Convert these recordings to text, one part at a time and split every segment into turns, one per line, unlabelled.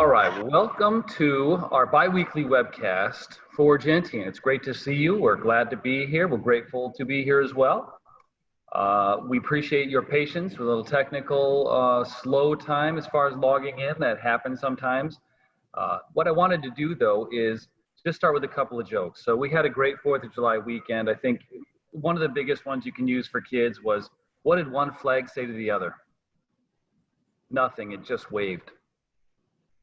All right, welcome to our bi-weekly webcast for Gentian. It's great to see you. We're glad to be here. We're grateful to be here as well. We appreciate your patience with a little technical slow time as far as logging in. That happens sometimes. What I wanted to do, though, is just start with a couple of jokes. So we had a great 4th of July weekend. I think one of the biggest ones you can use for kids was, what did one flag say to the other? Nothing, it just waved.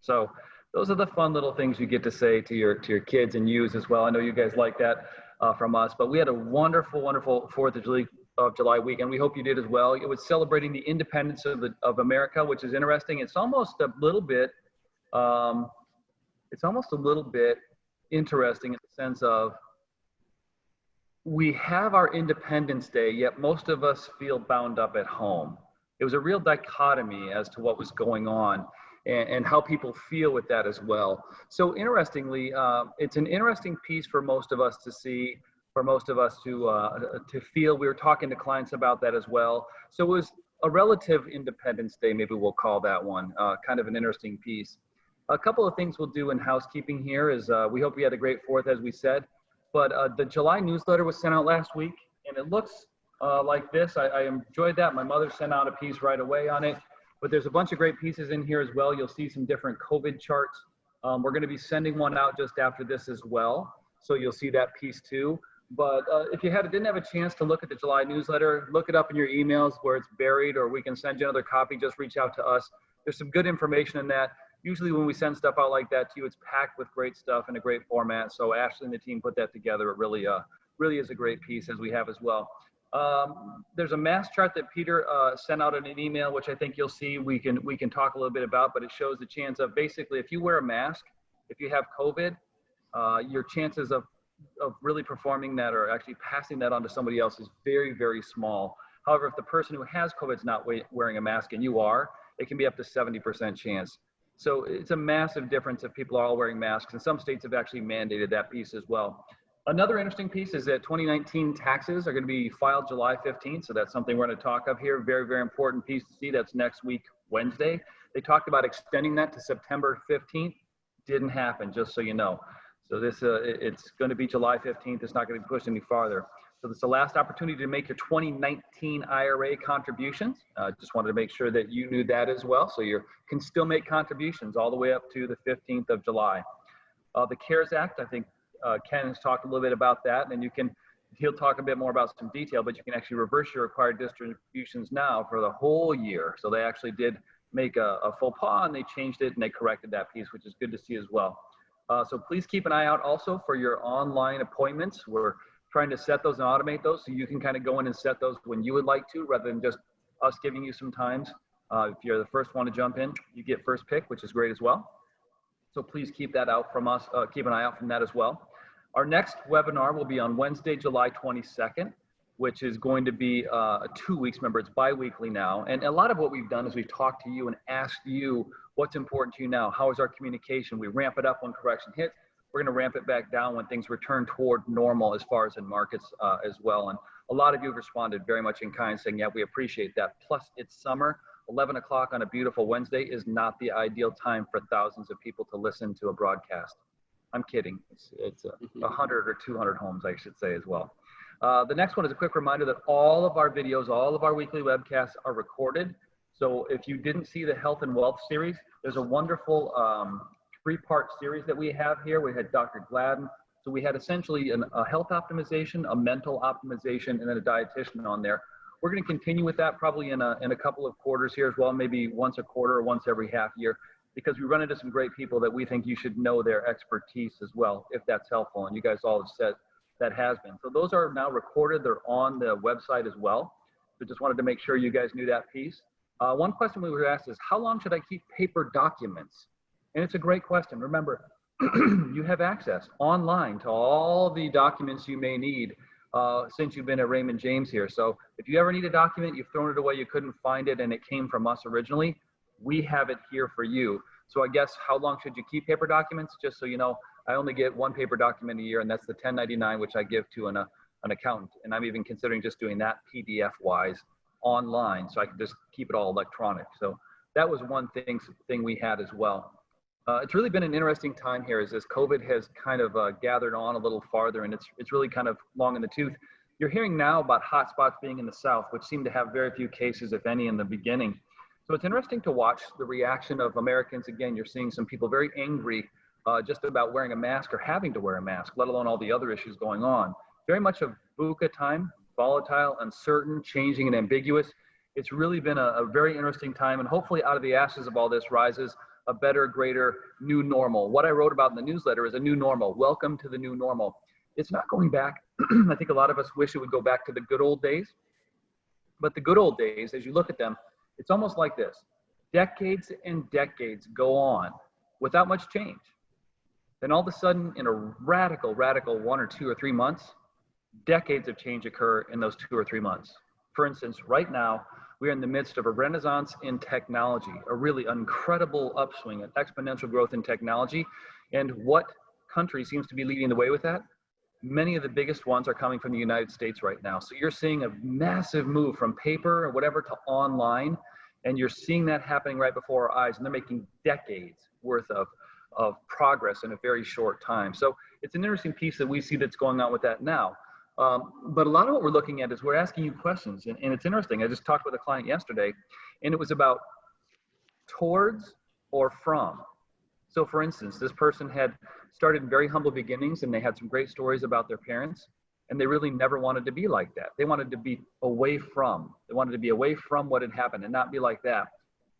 So those are the fun little things you get to say to your kids and use as well. I know you guys like that from us, but we had a wonderful 4th of July weekend. We hope you did as well. It was celebrating the independence of America, which is interesting. It's almost a little bit interesting in the sense of we have our Independence Day, yet most of us feel bound up at home. It was a real dichotomy as to what was going on and how people feel with that as well. So interestingly, it's an interesting piece for most of us to see, for most of us to feel. We were talking to clients about that as well. So it was a relative Independence Day, maybe we'll call that one, kind of an interesting piece. A couple of things we'll do in housekeeping here is we hope you had a great 4th, as we said, but the July newsletter was sent out last week, and it looks like this. I enjoyed that. My mother sent out a piece right away on it. But there's a bunch of great pieces in here as well. You'll see some different COVID charts. We're going to be sending one out just after this as well. So you'll see that piece too. But if you didn't have a chance to look at the July newsletter, look it up in your emails where it's buried, or we can send you another copy. Just reach out to us. There's some good information in that. Usually when we send stuff out like that to you, it's packed with great stuff in a great format. So Ashley and the team put that together. It really is a great piece, as we have as well. There's a mask chart that Peter sent out in an email, which I think you'll see we can talk a little bit about, but it shows the chance of basically if you wear a mask, if you have COVID, your chances of really performing that or actually passing that on to somebody else is very, very small. However, if the person who has COVID is not wearing a mask and you are, it can be up to 70% chance. So it's a massive difference if people are all wearing masks, and some states have actually mandated that piece as well. Another interesting piece is that 2019 taxes are going to be filed July 15th. So that's something we're going to talk of here. Very, very important piece to see. That's next week, Wednesday. They talked about extending that to September 15th. Didn't happen, just so you know. So this, it's going to be July 15th. It's not going to be pushed any farther. So this is the last opportunity to make your 2019 IRA contributions. Just wanted to make sure that you knew that as well. So you can still make contributions all the way up to the 15th of July. The CARES Act, I think, Ken has talked a little bit about that, and he'll talk a bit more about some detail, but you can actually reverse your required distributions now for the whole year. So they actually did make a faux pas, and they changed it and they corrected that piece, which is good to see as well. So please keep an eye out also for your online appointments. We're trying to set those and automate those so you can kind of go in and set those when you would like to, rather than just us giving you some times. If you're the first one to jump in, you get first pick, which is great as well. So please keep that out from us, keep an eye out from that as well. Our next webinar will be on Wednesday, July 22nd, which is going to be 2 weeks. Remember, it's bi-weekly now. And a lot of what we've done is we've talked to you and asked you what's important to you now. How is our communication? We ramp it up when correction hits. We're going to ramp it back down when things return toward normal as far as in markets as well. And a lot of you have responded very much in kind, saying, yeah, we appreciate that. Plus, it's summer. 11 o'clock on a beautiful Wednesday is not the ideal time for thousands of people to listen to a broadcast. I'm kidding. It's 100 or 200 homes, I should say, as well. The next one is a quick reminder that all of our videos, all of our weekly webcasts are recorded. So if you didn't see the health and wealth series, there's a wonderful 3-part series that we have here. We had Dr. Gladden. So we had essentially a health optimization, a mental optimization, and then a dietitian on there. We're going to continue with that probably in a couple of quarters here as well, maybe once a quarter or once every half year, because we run into some great people that we think you should know their expertise as well, if that's helpful. And you guys all have said that has been. So those are now recorded. They're on the website as well. So just wanted to make sure you guys knew that piece. One question we were asked is, how long should I keep paper documents? And it's a great question. Remember, you have access online to all the documents you may need since you've been at Raymond James here. So if you ever need a document, you've thrown it away, you couldn't find it, and it came from us originally, we have it here for you. So I guess how long should you keep paper documents? Just so you know, I only get one paper document a year, and that's the 1099, which I give to an accountant. And I'm even considering just doing that PDF-wise online, so I can just keep it all electronic. So that was one thing we had as well. It's really been an interesting time here as this COVID has kind of gathered on a little farther, and it's really kind of long in the tooth. You're hearing now about hotspots being in the South, which seem to have very few cases, if any, in the beginning. So it's interesting to watch the reaction of Americans. Again, you're seeing some people very angry just about wearing a mask or having to wear a mask, let alone all the other issues going on. Very much a VUCA time, volatile, uncertain, changing, and ambiguous. It's really been a very interesting time, and hopefully out of the ashes of all this rises a better, greater new normal. What I wrote about in the newsletter is a new normal. Welcome to the new normal. It's not going back. I think a lot of us wish it would go back to the good old days. But the good old days, as you look at them, it's almost like this. Decades and decades go on without much change. Then all of a sudden, in a radical 1 or 2 or 3 months, decades of change occur in those 2 or 3 months. For instance, right now, we are in the midst of a renaissance in technology, a really incredible upswing, an exponential growth in technology. And what country seems to be leading the way with that? Many of the biggest ones are coming from the United States right now. So you're seeing a massive move from paper or whatever to online, and you're seeing that happening right before our eyes, and they're making decades worth of progress in a very short time. So it's an interesting piece that we see that's going on with that now. But a lot of what we're looking at is we're asking you questions, and it's interesting. I just talked with a client yesterday, and it was about towards or from. So for instance, this person had started in very humble beginnings, and they had some great stories about their parents, and they really never wanted to be like that. They wanted to be away from. They wanted to be away from what had happened and not be like that.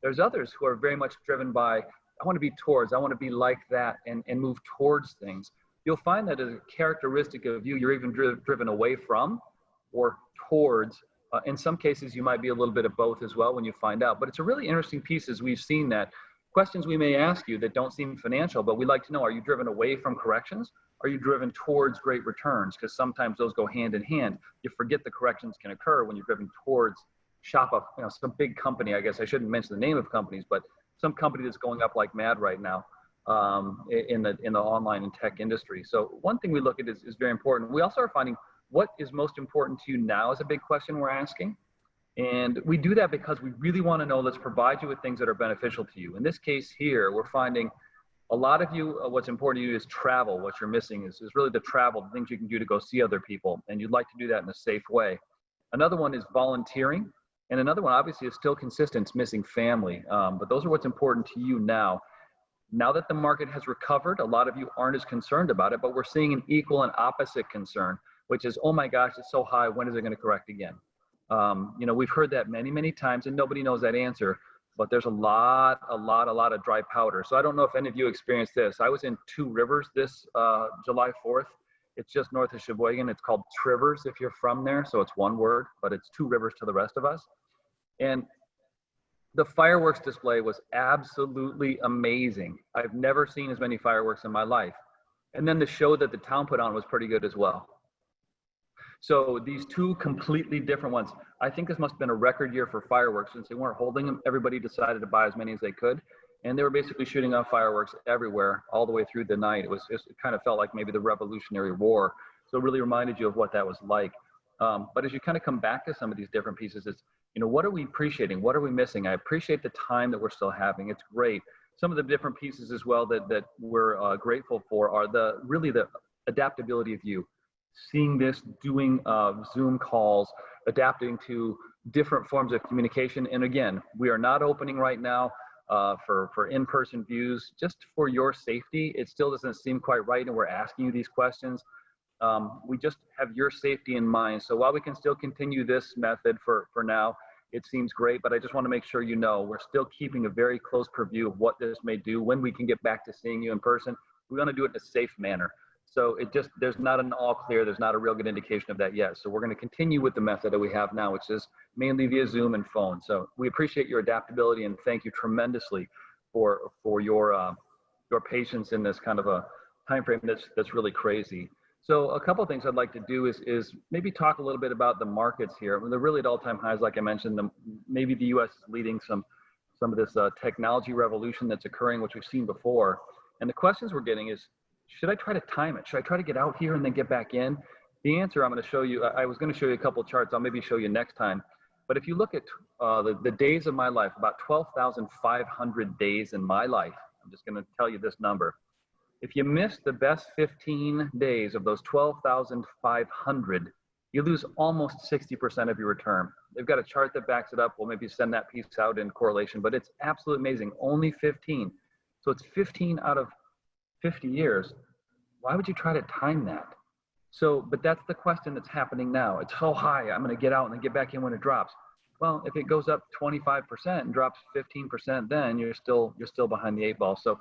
There's others who are very much driven by, I want to be towards, I want to be like that, and move towards things. You'll find that as a characteristic of you, you're even driven away from or towards. In some cases, you might be a little bit of both as well when you find out. But it's a really interesting piece as we've seen that questions we may ask you that don't seem financial, but we like to know, are you driven away from corrections? Are you driven towards great returns? Because sometimes those go hand in hand. You forget the corrections can occur when you're driven towards shop up, some big company. I guess I shouldn't mention the name of companies, but some company that's going up like mad right now. In the online and tech industry. So one thing we look at is very important. We also are finding what is most important to you now is a big question we're asking. And we do that because we really want to know, let's provide you with things that are beneficial to you. In this case here, we're finding a lot of you, what's important to you is travel. What you're missing is really the travel, the things you can do to go see other people. And you'd like to do that in a safe way. Another one is volunteering. And another one obviously is still consistent, it's missing family. But those are what's important to you now. Now that the market has recovered, a lot of you aren't as concerned about it, but we're seeing an equal and opposite concern, which is, oh my gosh, it's so high, when is it going to correct again? We've heard that many, many times, and nobody knows that answer, but there's a lot of dry powder. So I don't know if any of you experienced this. I was in Two Rivers this July 4th. It's just north of Sheboygan. It's called Trivers if you're from there, so it's one word, but it's two rivers to the rest of us. And the fireworks display was absolutely amazing. I've never seen as many fireworks in my life. And then the show that the town put on was pretty good as well. So these two completely different ones. I think this must have been a record year for fireworks since they weren't holding them. Everybody decided to buy as many as they could. And they were basically shooting off fireworks everywhere all the way through the night. It kind of felt like maybe the Revolutionary War. So it really reminded you of what that was like. But as you kind of come back to some of these different pieces, it's, what are we appreciating? What are we missing? I appreciate the time that we're still having. It's great. Some of the different pieces as well that we're grateful for are the adaptability of you. Seeing this, doing Zoom calls, adapting to different forms of communication. And again, we are not opening right now for in-person views, just for your safety. It still doesn't seem quite right, and we're asking you these questions. We just have your safety in mind. So while we can still continue this method for now, it seems great, but I just want to make sure we're still keeping a very close purview of what this may do when we can get back to seeing you in person. We want to do it in a safe manner. So there's not an all clear, there's not a real good indication of that yet. So we're going to continue with the method that we have now, which is mainly via Zoom and phone. So we appreciate your adaptability and thank you tremendously for your patience in this kind of a time frame that's really crazy. So a couple of things I'd like to do is maybe talk a little bit about the markets here. They're really at all-time highs, like I mentioned. Maybe the U.S. is leading some of this technology revolution that's occurring, which we've seen before. And the questions we're getting is, should I try to time it? Should I try to get out here and then get back in? The answer I'm going to show you, I was going to show you a couple of charts. I'll maybe show you next time. But if you look at the days of my life, about 12,500 days in my life, I'm just going to tell you this number. If you miss the best 15 days of those 12,500, you lose almost 60% of your return. They've got a chart that backs it up. We'll maybe send that piece out in correlation, but it's absolutely amazing. Only 15. So it's 15 out of 50 years. Why would you try to time that? So, but that's the question that's happening now. It's so high, I'm going to get out and then get back in when it drops. Well, if it goes up 25% and drops 15%, then you're still behind the eight ball. So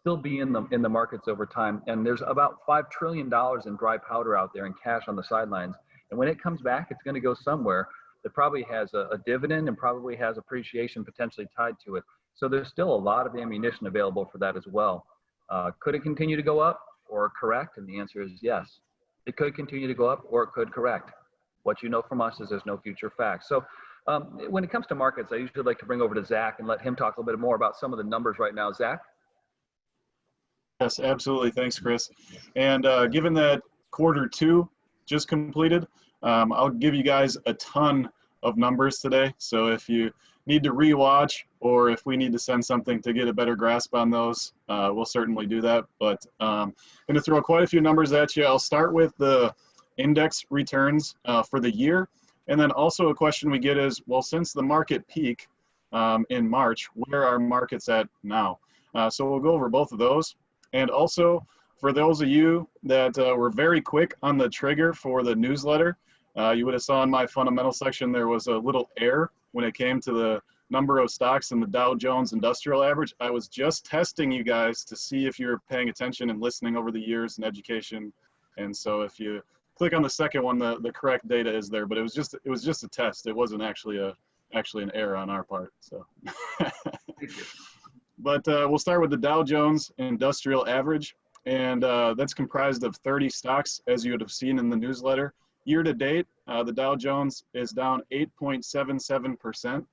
still be in the markets over time. And there's about $5 trillion in dry powder out there and cash on the sidelines. And when it comes back, it's going to go somewhere that probably has a dividend and probably has appreciation potentially tied to it. So there's still a lot of ammunition available for that as well. Could it continue to go up or correct? And the answer is yes. It could continue to go up or it could correct. What you know from us is there's no future facts. So when it comes to markets, I usually like to bring over to Zach and let him talk a little bit more about some of the numbers right now. Zach?
Yes, absolutely. Thanks, Chris. And given that Q2 just completed, I'll give you guys a ton of numbers today. So if you need to rewatch or if we need to send something to get a better grasp on those, we'll certainly do that. But I'm going to throw quite a few numbers at you. I'll start with the index returns for the year. And then also a question we get is, well, since the market peak in March, where are markets at now? So we'll go over both of those. And also, for those of you that were very quick on the trigger for the newsletter, you would have saw in my fundamental section there was a little error when it came to the number of stocks in the Dow Jones Industrial Average. I was just testing you guys to see if you were paying attention and listening over the years in education. And so if you click on the second one, the correct data is there, but it was just a test. It wasn't actually an error on our part. So. But we'll start with the Dow Jones Industrial Average, and that's comprised of 30 stocks, as you would have seen in the newsletter. Year to date, the Dow Jones is down 8.77%.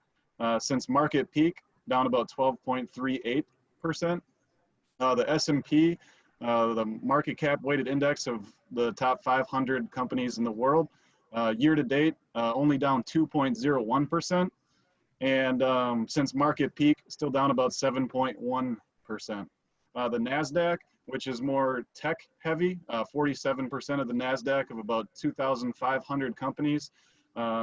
Since market peak, down about 12.38%. The S&P, the market cap weighted index of the top 500 companies in the world, year to date, only down 2.01%. And since market peak, still down about 7.1%. The NASDAQ, which is more tech heavy, 47% of the NASDAQ of about 2,500 companies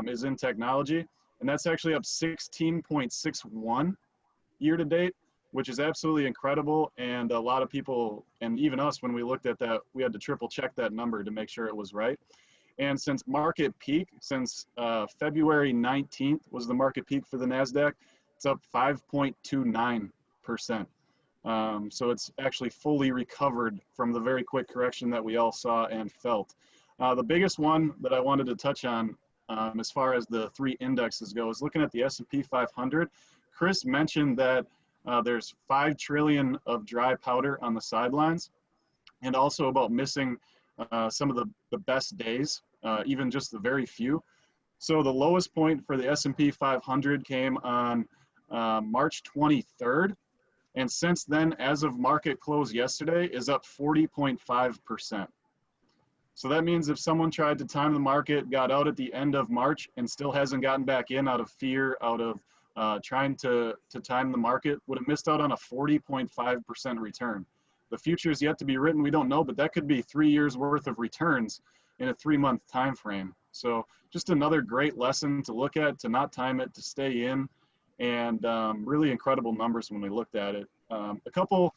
is in technology. And that's actually up 16.61 year to date, which is absolutely incredible. And a lot of people, and even us, when we looked at that, we had to triple check that number to make sure it was right. And since market peak, since February 19th was the market peak for the NASDAQ, it's up 5.29%. So it's actually fully recovered from the very quick correction that we all saw and felt. The biggest one that I wanted to touch on as far as the three indexes go is looking at the S&P 500. Chris mentioned that there's 5 trillion of dry powder on the sidelines, and also about missing some of the best days, even just the very few. So the lowest point for the S&P 500 came on March 23rd. And since then, as of market close yesterday, is up 40.5%. So that means if someone tried to time the market, got out at the end of March and still hasn't gotten back in out of fear, out of trying to time the market, would have missed out on a 40.5% return. The future is yet to be written. We don't know, but that could be 3 years worth of returns in a 3-month time frame. So just another great lesson to look at, to not time it, to stay in, and really incredible numbers when we looked at it. A couple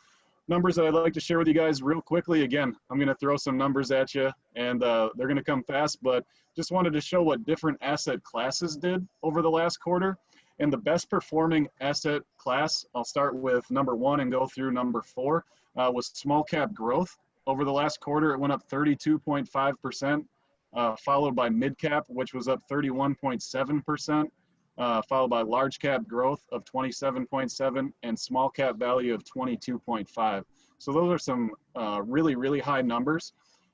numbers that I'd like to share with you guys real quickly. Again, I'm going to throw some numbers at you, and they're going to come fast, but just wanted to show what different asset classes did over the last quarter. And the best performing asset class, I'll start with number 1 and go through number 4, was small cap growth. Over the last quarter, it went up 32.5%, followed by mid cap, which was up 31.7%. Followed by large cap growth of 27.7 and small cap value of 22.5. So those are some really, really high numbers.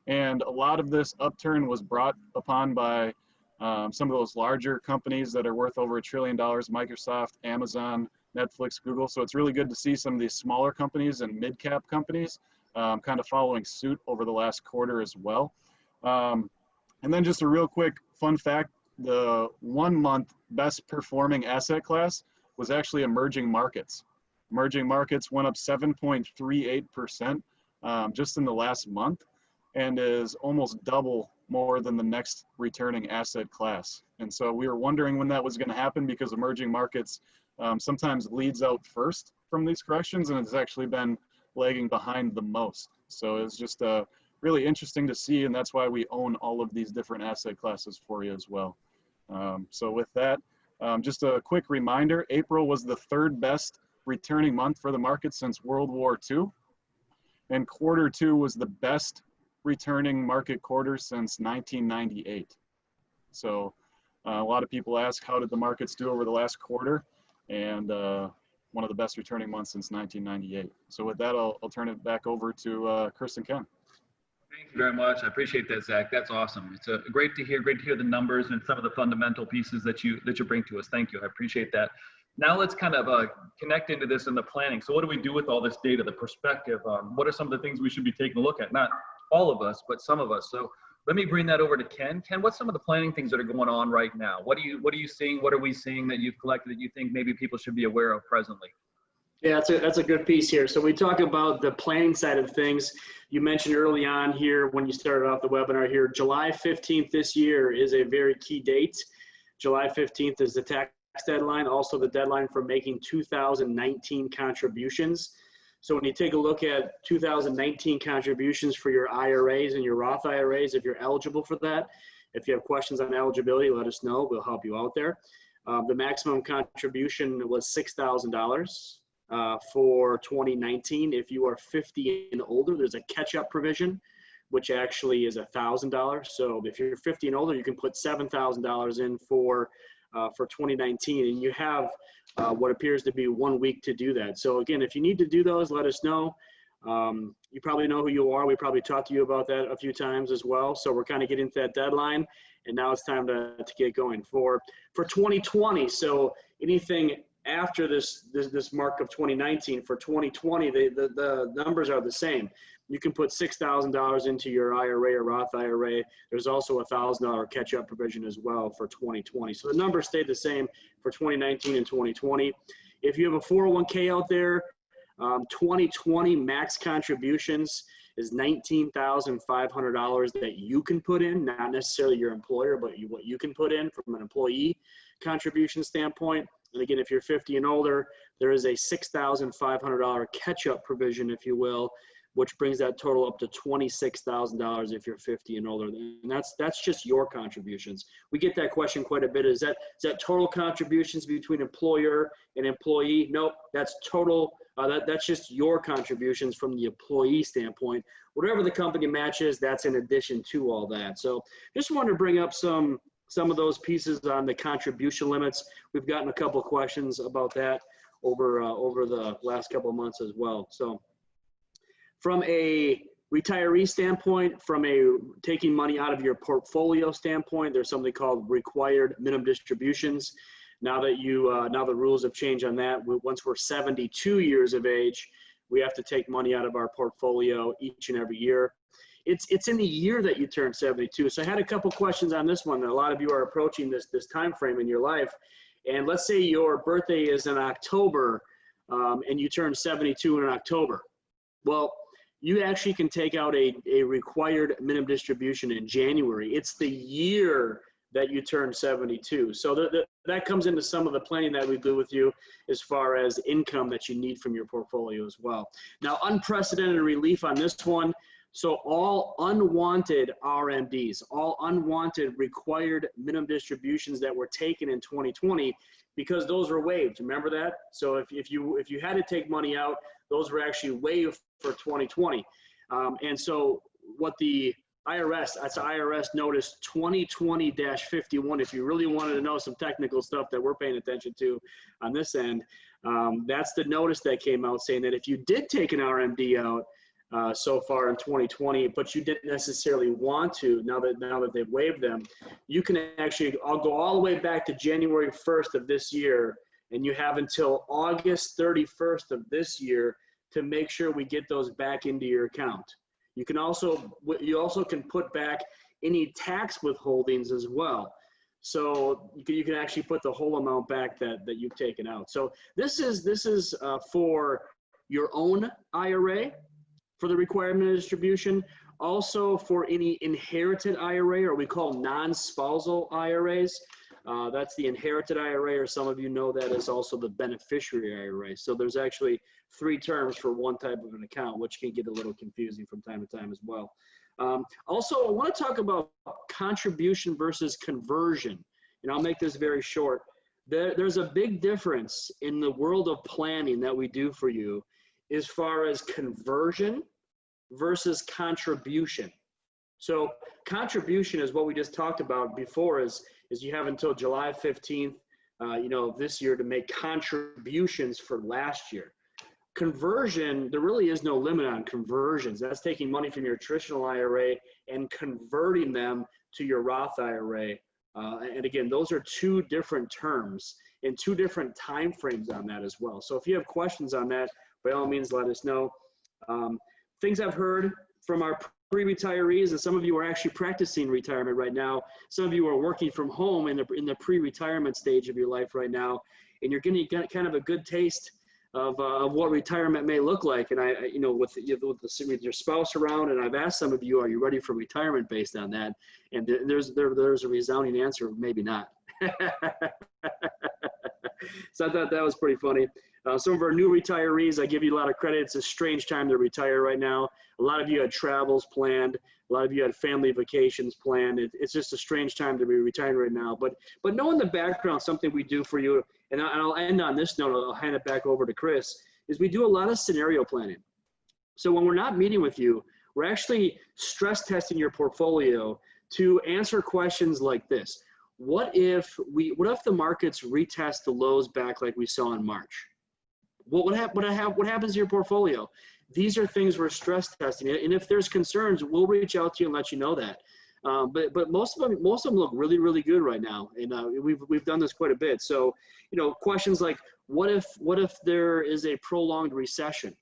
And a lot of this upturn was brought upon by some of those larger companies that are worth over $1 trillion, Microsoft, Amazon, Netflix, Google. So it's really good to see some of these smaller companies and mid-cap companies kind of following suit over the last quarter as well. And then just a real quick fun fact, the 1 month best performing asset class was actually emerging markets. Emerging markets went up 7.38% just in the last month, and is almost double more than the next returning asset class. And so we were wondering when that was going to happen, because emerging markets sometimes leads out first from these corrections, and it's actually been lagging behind the most. So it's just really interesting to see, and that's why we own all of these different asset classes for you as well. So with that, just a quick reminder, April was the third best returning month for the market since World War II. And Q2 was the best returning market quarter since 1998. So a lot of people ask, how did the markets do over the last quarter? And one of the best returning months since 1998. So with that, I'll turn it back over to Chris and Ken.
Thank you very much. I appreciate that, Zach. That's awesome. It's great to hear the numbers and some of the fundamental pieces that you bring to us. Thank you. I appreciate that. Now let's kind of connect into this in the planning. So what do we do with all this data, the perspective? What are some of the things we should be taking a look at? Not all of us, but some of us. So let me bring that over to Ken. Ken, what's some of the planning things that are going on right now? What are you seeing? What are we seeing that you've collected that you think maybe people should be aware of presently?
Yeah, that's a good piece here. So we talk about the planning side of things. You mentioned early on here when you started off the webinar here, July 15th this year is a very key date. July 15th is the tax deadline, also the deadline for making 2019 contributions. So when you take a look at 2019 contributions for your IRAs and your Roth IRAs, if you're eligible for that, if you have questions on eligibility, let us know. We'll help you out there. The maximum contribution was $6,000. For 2019, if you are 50 and older, there's a catch-up provision, which actually is $1,000. So if you're 50 and older, you can put $7,000 in for 2019, and you have what appears to be 1 week to do that. So again, if you need to do those, let us know. You probably know who you are. We probably talked to you about that a few times as well. So we're kind of getting to that deadline, and now it's time to get going for 2020. So anything after this mark of 2019, for 2020, the numbers are the same. You can put $6,000 into your IRA or Roth IRA. There's also a $1,000 catch-up provision as well for 2020. So the numbers stayed the same for 2019 and 2020. If you have a 401k out there, 2020 max contributions is $19,500 that you can put in, not necessarily your employer, but what you can put in from an employee contribution standpoint. And again, if you're 50 and older, there is a $6,500 catch-up provision, if you will, which brings that total up to $26,000 if you're 50 and older. And that's just your contributions. We get that question quite a bit. Is that total contributions between employer and employee? Nope, that's total. That's just your contributions from the employee standpoint. Whatever the company matches, that's in addition to all that. So just wanted to bring up some of those pieces on the contribution limits. We've gotten a couple of questions about that over the last couple of months as well. So from a retiree standpoint, from a taking money out of your portfolio standpoint, there's something called required minimum distributions. Now that now the rules have changed on that, once we're 72 years of age, we have to take money out of our portfolio each and every year. It's in the year that you turn 72. So I had a couple questions on this one. A lot of you are approaching this time frame in your life. And let's say your birthday is in October and you turn 72 in October. Well, you actually can take out a required minimum distribution in January. It's the year that you turn 72. So that comes into some of the planning that we do with you as far as income that you need from your portfolio as well. Now, unprecedented relief on this one. So all unwanted RMDs, all unwanted required minimum distributions that were taken in 2020, because those were waived. Remember that? So if you had to take money out, those were actually waived for 2020. And so what the IRS, that's IRS notice 2020-51. If you really wanted to know some technical stuff that we're paying attention to on this end, that's the notice that came out saying that if you did take an RMD out so far in 2020, but you didn't necessarily want to, now that they've waived them, you can actually, I'll go all the way back to January 1st of this year, and you have until August 31st of this year to make sure we get those back into your account. You also can put back any tax withholdings as well. So you can actually put the whole amount back that you've taken out. So this is for your own IRA for the requirement of distribution. Also for any inherited IRA, or we call non-spousal IRAs. That's the inherited IRA, or some of you know that as also the beneficiary IRA. So there's actually 3 terms for one type of an account, which can get a little confusing from time to time as well. Also, I want to talk about contribution versus conversion, and I'll make this very short. There's a big difference in the world of planning that we do for you as far as conversion versus contribution. So contribution is what we just talked about before, is you have until July 15th, of this year to make contributions for last year. Conversion, there really is no limit on conversions. That's taking money from your traditional IRA and converting them to your Roth IRA. And again, those are 2 different terms and 2 different time frames on that as well. So if you have questions on that, by all means, let us know. Things I've heard from our pre-retirees, and some of you are actually practicing retirement right now. Some of you are working from home in the pre-retirement stage of your life right now, and you're getting kind of a good taste of what retirement may look like. And with your spouse around, and I've asked some of you, are you ready for retirement based on that? And there's a resounding answer, maybe not. So I thought that was pretty funny. Some of our new retirees, I give you a lot of credit. It's a strange time to retire right now. A lot of you had travels planned. A lot of you had family vacations planned. It's just a strange time to be retiring right now. But know in the background, something we do for you, and I'll end on this note, I'll hand it back over to Chris, is we do a lot of scenario planning. So when we're not meeting with you, we're actually stress testing your portfolio to answer questions like this. What if the markets retest the lows back like we saw in March? What happens to your portfolio? These are things we're stress testing, and if there's concerns, we'll reach out to you and let you know that. But most of them look really, really good right now, and we've done this quite a bit. So questions like, what if there is a prolonged recession?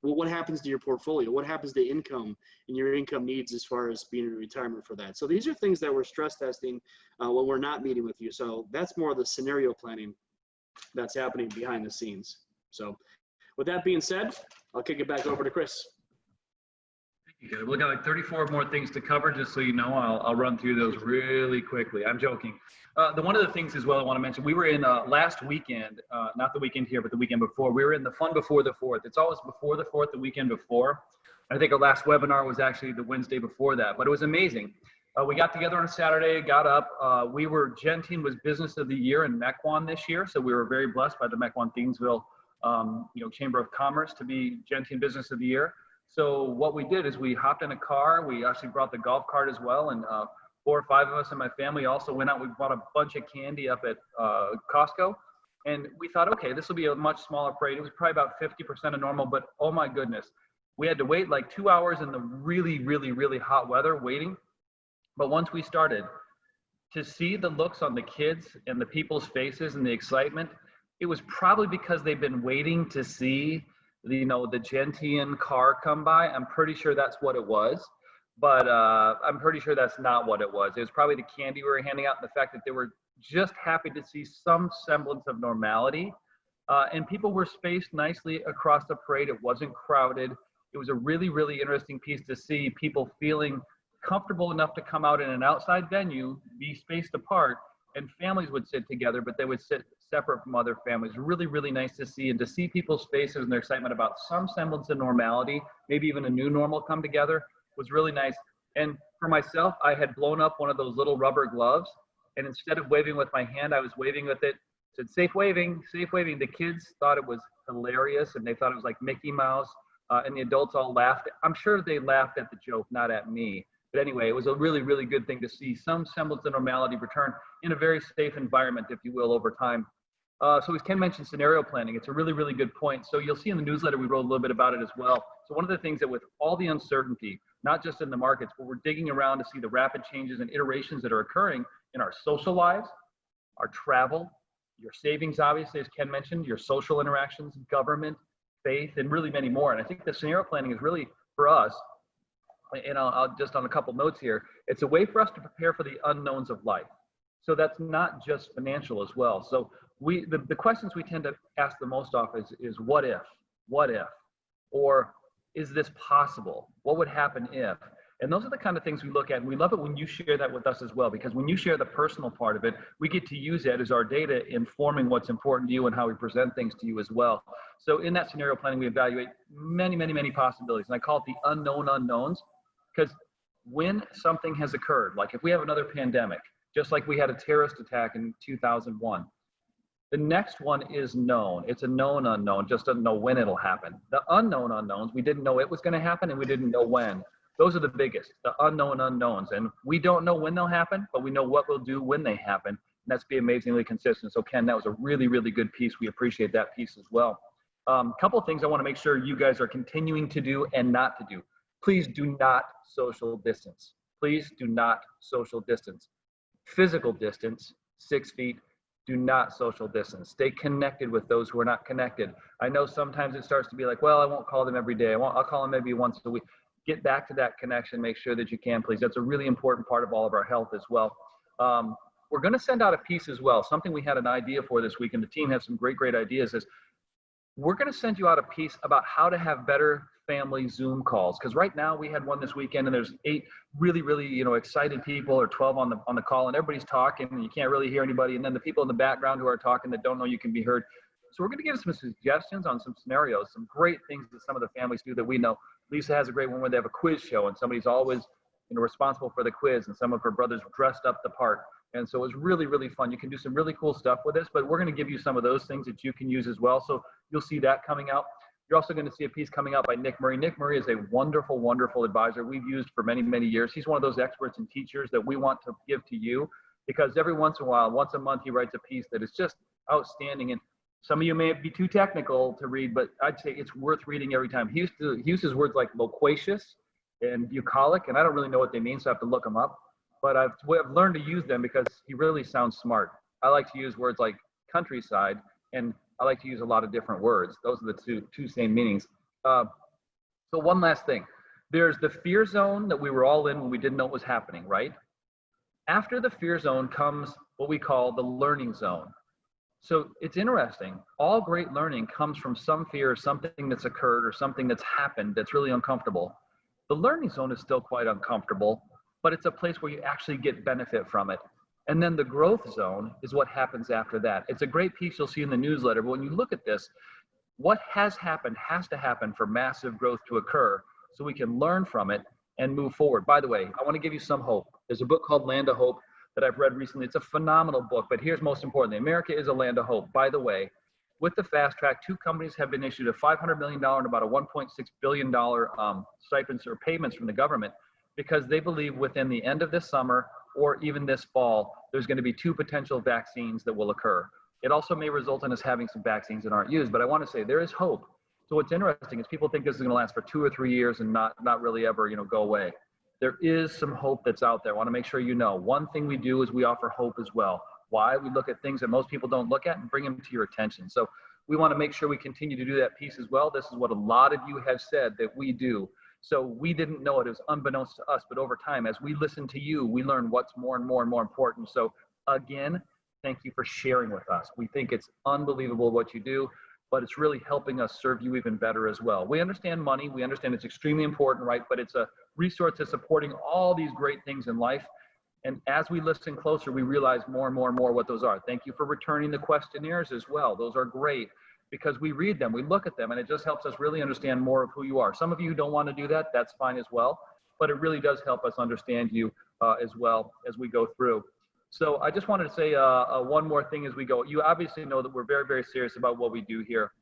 Well, what happens to your portfolio? What happens to income and your income needs as far as being in retirement for that? So these are things that we're stress testing when we're not meeting with you. So that's more of the scenario planning that's happening behind the scenes. So with that being said, I'll kick it back over to Chris.
Thank you. We've got like 34 more things to cover, just so you know. I'll run through those really quickly. I'm joking. One of the things as well I want to mention, we were in last weekend, not the weekend here, but the weekend before, we were in the Fun Before the 4th. It's always before the 4th, the weekend before. I think our last webinar was actually the Wednesday before that, but it was amazing. We got together on a Saturday, got up. Gentian was Business of the Year in Mequon this year, so we were very blessed by the Mequon Thiensville Chamber of Commerce to be Gentian Business of the Year. So what we did is we hopped in a car. We actually brought the golf cart as well, and 4 or 5 of us in my family also went out. We bought a bunch of candy up at Costco, and we thought, okay, this will be a much smaller parade. It was probably about 50% of normal, but oh my goodness, we had to wait like 2 hours in the really, really, really hot weather waiting. But once we started, to see the looks on the kids and the people's faces and the excitement, it was probably because they've been waiting to see the Gentian car come by. I'm pretty sure that's what it was, but I'm pretty sure that's not what it was. It was probably the candy we were handing out and the fact that they were just happy to see some semblance of normality. And people were spaced nicely across the parade. It wasn't crowded. It was a really, really interesting piece to see people feeling comfortable enough to come out in an outside venue, be spaced apart, and families would sit together, but they would sit separate from other families. Really, really nice to see, and to see people's faces and their excitement about some semblance of normality, maybe even a new normal come together, was really nice. And for myself, I had blown up one of those little rubber gloves, and instead of waving with my hand, I was waving with it. Said, safe waving, safe waving. The kids thought it was hilarious, and they thought it was like Mickey Mouse, and the adults all laughed. I'm sure they laughed at the joke, not at me. But anyway, it was a really, really good thing to see some semblance of normality return in a very safe environment, if you will, over time. So as Ken mentioned, scenario planning, it's a really, really good point. So you'll see in the newsletter, we wrote a little bit about it as well. So one of the things that with all the uncertainty, not just in the markets, but we're digging around to see the rapid changes and iterations that are occurring in our social lives, our travel, your savings, obviously, as Ken mentioned, your social interactions, government, faith, and really many more. And I think the scenario planning is really, for us, and I'll just on a couple notes here, it's a way for us to prepare for the unknowns of life. So that's not just financial as well. So the questions we tend to ask the most often is what if, or is this possible? What would happen if? And those are the kind of things we look at. And we love it when you share that with us as well, because when you share the personal part of it, we get to use that as our data informing what's important to you and how we present things to you as well. So in that scenario planning, we evaluate many, many, many possibilities. And I call it the unknown unknowns, because when something has occurred, like if we have another pandemic, just like we had a terrorist attack in 2001, the next one is known. It's a known unknown, just doesn't know when it'll happen. The unknown unknowns, we didn't know it was going to happen and we didn't know when. Those are the biggest, the unknown unknowns. And we don't know when they'll happen, but we know what we'll do when they happen. And that's be amazingly consistent. So Ken, that was a really, really good piece. We appreciate that piece as well. Couple of things I want to make sure you guys are continuing to do and not to do. Please do not social distance. Please do not social distance. Physical distance, 6 feet. Do not social distance. Stay connected with those who are not connected. I know sometimes it starts to be like, well, I won't call them every day. I'll call them maybe once a week. Get back to that connection. Make sure that you can, please. That's a really important part of all of our health as well. We're going to send out a piece as well. Something we had an idea for this week, and the team has some great, great ideas, is we're going to send you out a piece about how to have better family Zoom calls. Because right now we had one this weekend, and there's 8 really, really, excited people, or 12 on the call, and everybody's talking, and you can't really hear anybody. And then the people in the background who are talking that don't know you can be heard. So we're going to give some suggestions on some scenarios, some great things that some of the families do that we know. Lisa has a great one where they have a quiz show, and somebody's always responsible for the quiz, and some of her brothers dressed up the part. And so it was really, really fun. You can do some really cool stuff with this, but we're going to give you some of those things that you can use as well. So you'll see that coming out. You're also going to see a piece coming out by Nick Murray. Nick Murray is a wonderful, wonderful advisor we've used for many, many years. He's one of those experts and teachers that we want to give to you, because every once in a while, once a month, he writes a piece that is just outstanding. And some of you may be too technical to read, but I'd say it's worth reading every time. He uses words like loquacious and bucolic, and I don't really know what they mean, so I have to look them up. But I've learned to use them because he really sounds smart. I like to use words like countryside, and I like to use a lot of different words. Those are the two same meanings. So one last thing. There's the fear zone that we were all in when we didn't know what was happening, right? After the fear zone comes what we call the learning zone. So it's interesting. All great learning comes from some fear or something that's occurred or something that's happened that's really uncomfortable. The learning zone is still quite uncomfortable, but it's a place where you actually get benefit from it. And then the growth zone is what happens after that. It's a great piece you'll see in the newsletter, but when you look at this, what has happened has to happen for massive growth to occur so we can learn from it and move forward. By the way, I want to give you some hope. There's a book called Land of Hope that I've read recently. It's a phenomenal book, but here's most importantly, America is a land of hope. By the way, with the fast track, 2 companies have been issued a $500 million and about a $1.6 billion stipends or payments from the government, because they believe within the end of this summer or even this fall, there's going to be 2 potential vaccines that will occur. It also may result in us having some vaccines that aren't used, but I want to say there is hope. So what's interesting is people think this is going to last for 2 or 3 years and not really ever, go away. There is some hope that's out there. I want to make sure you know. One thing we do is we offer hope as well. Why? We look at things that most people don't look at and bring them to your attention. So we want to make sure we continue to do that piece as well. This is what a lot of you have said that we do. So we didn't know it. It was unbeknownst to us, but over time, as we listen to you, we learn what's more and more and more important. So again, thank you for sharing with us. We think it's unbelievable what you do, but it's really helping us serve you even better as well. We understand money. We understand it's extremely important, right? But it's a resource to supporting all these great things in life. And as we listen closer, we realize more and more and more what those are. Thank you for returning the questionnaires as well. Those are great, because we read them, we look at them, and it just helps us really understand more of who you are. Some of you who don't want to do that, that's fine as well, but it really does help us understand you as well as we go through. So I just wanted to say one more thing as we go. You obviously know that we're very, very serious about what we do here.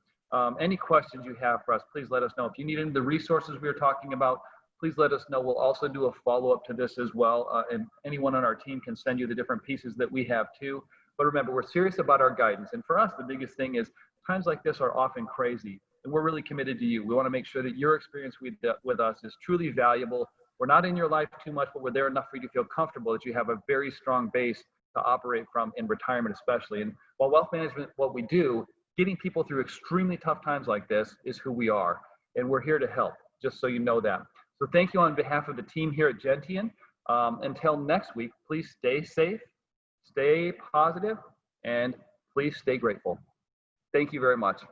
Any questions you have for us, please let us know. If you need any of the resources we were talking about, please let us know. We'll also do a follow-up to this as well, and anyone on our team can send you the different pieces that we have too. But remember, we're serious about our guidance, and for us, the biggest thing is times like this are often crazy, and we're really committed to you. We want to make sure that your experience with us is truly valuable. We're not in your life too much, but we're there enough for you to feel comfortable that you have a very strong base to operate from in retirement especially. And while wealth management, what we do, getting people through extremely tough times like this is who we are, and we're here to help, just so you know that. So thank you on behalf of the team here at Gentian. Until next week, please stay safe, stay positive, and please stay grateful. Thank you very much.